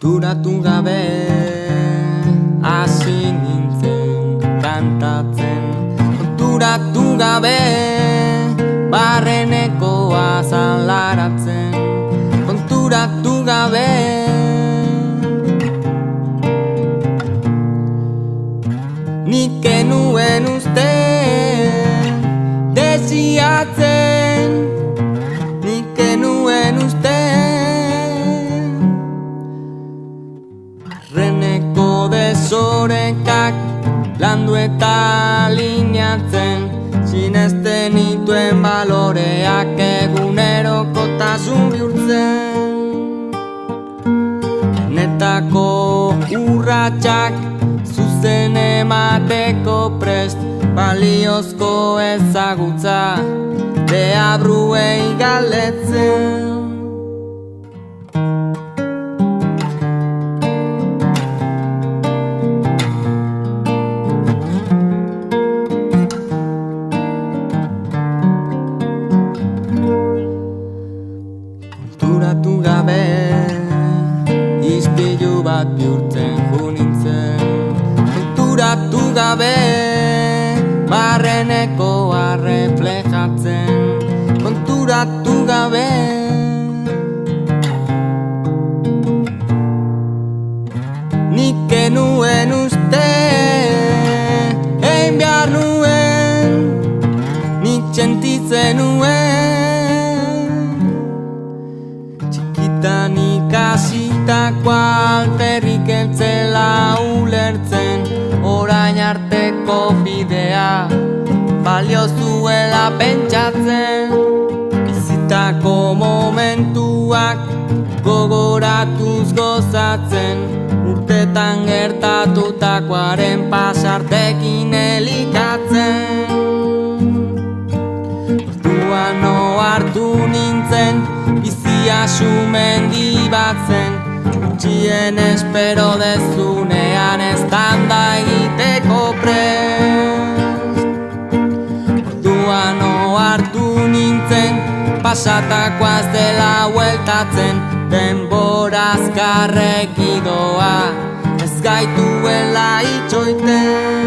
Konturatu gabe hasi nintzen kantatzen. Konturatu gabe barrenekoa zalaratzen. Konturatu gabe nik genuen uste desiatzen. Nik genuen uste barreneko desorekak landu eta alineatzen. Sinesten nituen baloreak egunerokotasun bihurtzen. Netako urratsak zuzen emateko prest, baliozko ezagutza deabruei galdetzen. Konturatu gabe ispilu bat bihurtzen nintzen. Konturatu gabe barrenekoa reflejatzen. Konturatu gabe nik genuen uste egin behar nuen, nik sentitzen nuen. Txikitan ikasitakoa alferrik eltzela ulertzen, orain arteko bidea balio zuela pentsatzen. Bizitako momentuak gogoratuz gozatzen, urtetan gertatutakoaren pasartekin elikatzen. Orduan ohartu nintzen, bizia sumendi bat zen, gutxien espero dezunean eztanda egiteko prest. Orduan ohartu nintzen, pasatakoa ez dela hueltatzen, denbora azkarreki doa, ez gaituela itxoiten.